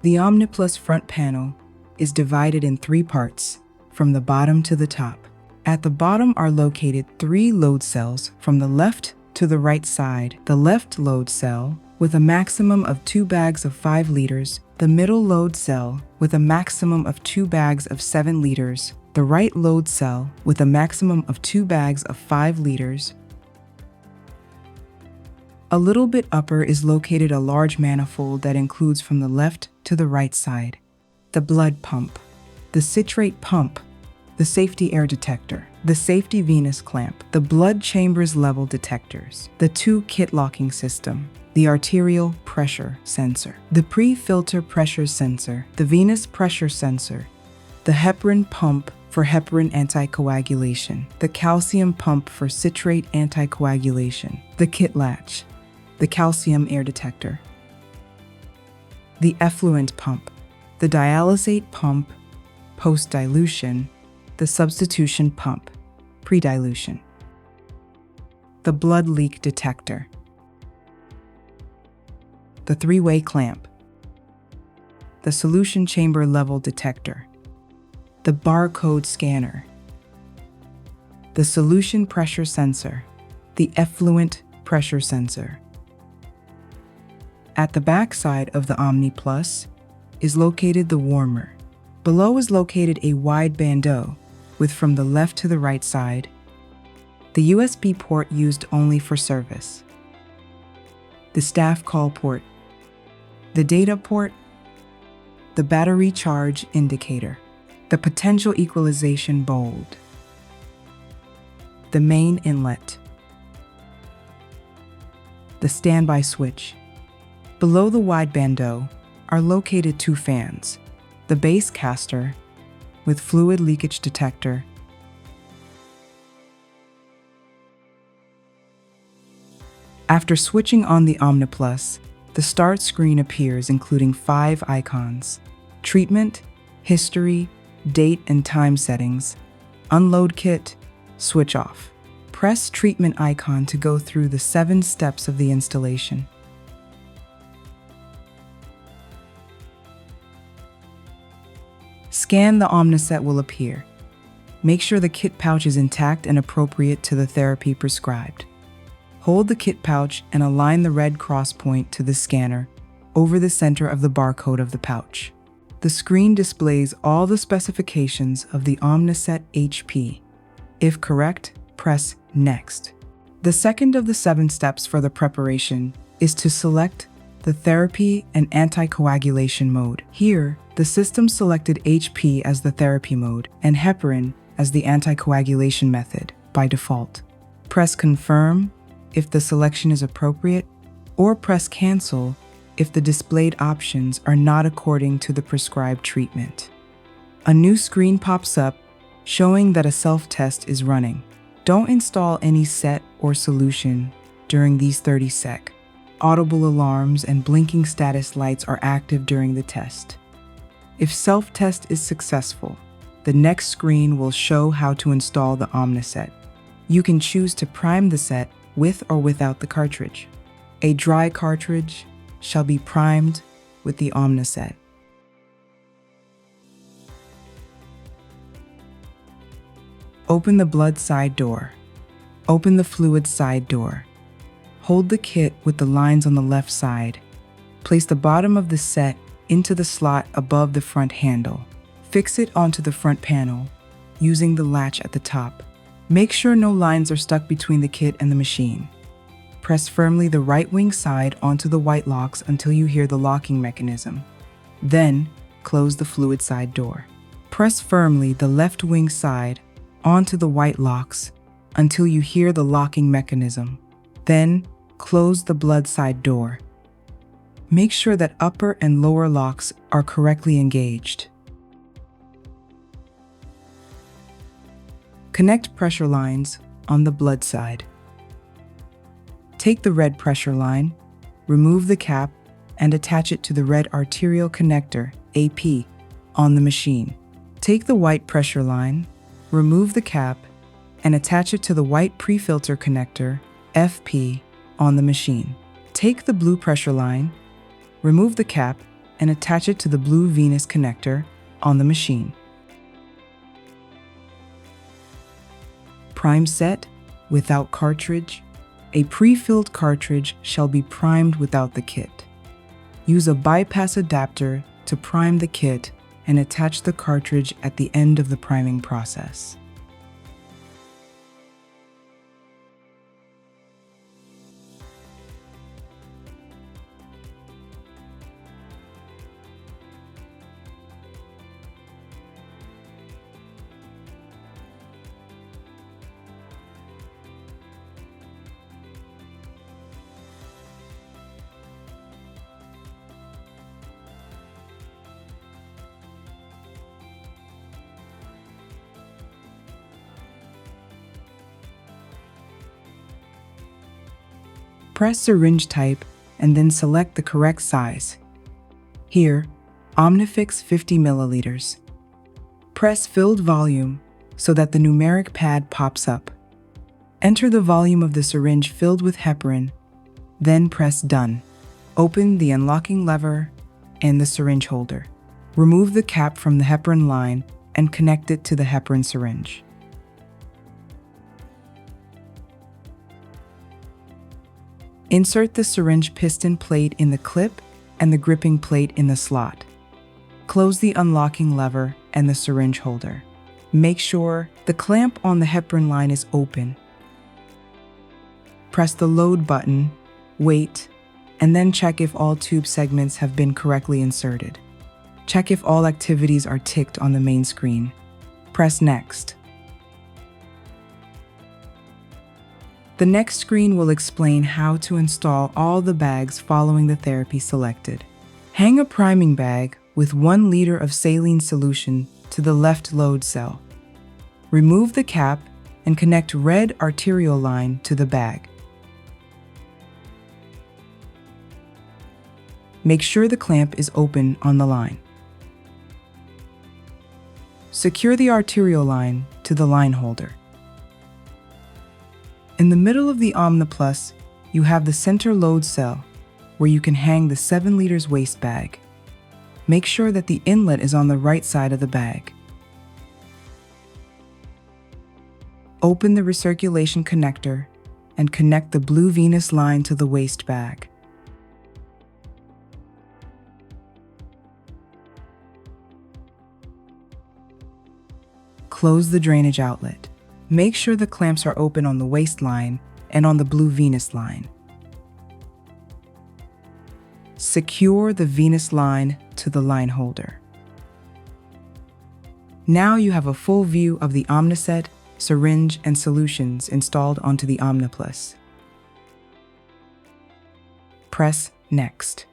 The OMNI front panel is divided in 3 parts, from the bottom to the top. At the bottom are located 3 load cells from the left to the right side. The left load cell with a maximum of 2 bags of 5 liters, the middle load cell with a maximum of 2 bags of 7 liters, the right load cell with a maximum of 2 bags of 5 liters. A little bit upper is located a large manifold that includes from the left to the right side the blood pump, the citrate pump, the safety air detector, the safety venous clamp, the blood chambers level detectors, the 2 kit locking system, the arterial pressure sensor, the pre-filter pressure sensor, the venous pressure sensor, the heparin pump for heparin anticoagulation, the calcium pump for citrate anticoagulation, the kit latch, the calcium air detector, the effluent pump, the dialysate pump, post-dilution, the substitution pump, pre-dilution, the blood leak detector, the 3-way clamp, the solution chamber level detector, the barcode scanner, the solution pressure sensor, the effluent pressure sensor. At the back side of the OMNI Plus is located the warmer. Below is located a wide bandeau with from the left to the right side, the USB port used only for service, the staff call port, the data port, the battery charge indicator, the potential equalization bold, the main inlet, the standby switch. Below the wide bandeau are located 2 fans, the base caster with fluid leakage detector, After switching on the OMNI Plus, the start screen appears including 5 icons: treatment, history, date and time settings, unload kit, switch off. Press treatment icon to go through the 7 steps of the installation. Scan the OMNI will appear. Make sure the kit pouch is intact and appropriate to the therapy prescribed. Hold the kit pouch and align the red cross point to the scanner over the center of the barcode of the pouch. The screen displays all the specifications of the OMNI HP. If correct, press Next. The second of the 7 steps for the preparation is to select the therapy and anticoagulation mode. Here, the system selected HP as the therapy mode and heparin as the anticoagulation method by default. Press Confirm if the selection is appropriate, or press Cancel if the displayed options are not according to the prescribed treatment. A new screen pops up showing that a self-test is running. Don't install any set or solution during these 30 sec. Audible alarms and blinking status lights are active during the test. If self-test is successful, the next screen will show how to install the OMNI. You can choose to prime the set with or without the cartridge. A dry cartridge shall be primed with the OMNI. Open the blood side door. Open the fluid side door. Hold the kit with the lines on the left side. Place the bottom of the set into the slot above the front handle. Fix it onto the front panel using the latch at the top. Make sure no lines are stuck between the kit and the machine. Press firmly the right wing side onto the white locks until you hear the locking mechanism. Then, close the fluid side door. Press firmly the left wing side onto the white locks until you hear the locking mechanism. Then, close the blood side door. Make sure that upper and lower locks are correctly engaged. Connect pressure lines on the blood side. Take the red pressure line, remove the cap, and attach it to the red arterial connector, AP, on the machine. Take the white pressure line, remove the cap, and attach it to the white pre-filter connector, FP, on the machine. Take the blue pressure line, remove the cap, and attach it to the blue venous connector on the machine. Prime set without cartridge. A pre-filled cartridge shall be primed without the kit. Use a bypass adapter to prime the kit and attach the cartridge at the end of the priming process. Press syringe type and then select the correct size. Here, Omnifix 50 milliliters. Press filled volume so that the numeric pad pops up. Enter the volume of the syringe filled with heparin, then press done. Open the unlocking lever and the syringe holder. Remove the cap from the heparin line and connect it to the heparin syringe. Insert the syringe piston plate in the clip and the gripping plate in the slot. Close the unlocking lever and the syringe holder. Make sure the clamp on the heparin line is open. Press the load button, wait, and then check if all tube segments have been correctly inserted. Check if all activities are ticked on the main screen. Press Next. The next screen will explain how to install all the bags following the therapy selected. Hang a priming bag with 1 liter of saline solution to the left load cell. Remove the cap and connect red arterial line to the bag. Make sure the clamp is open on the line. Secure the arterial line to the line holder. In the middle of the OMNI+, you have the center load cell, where you can hang the 7 liters waste bag. Make sure that the inlet is on the right side of the bag. Open the recirculation connector and connect the blue venous line to the waste bag. Close the drainage outlet. Make sure the clamps are open on the waste line and on the blue venous line. Secure the venous line to the line holder. Now you have a full view of the Omniset, syringe, and solutions installed onto the OMNI+. Press Next.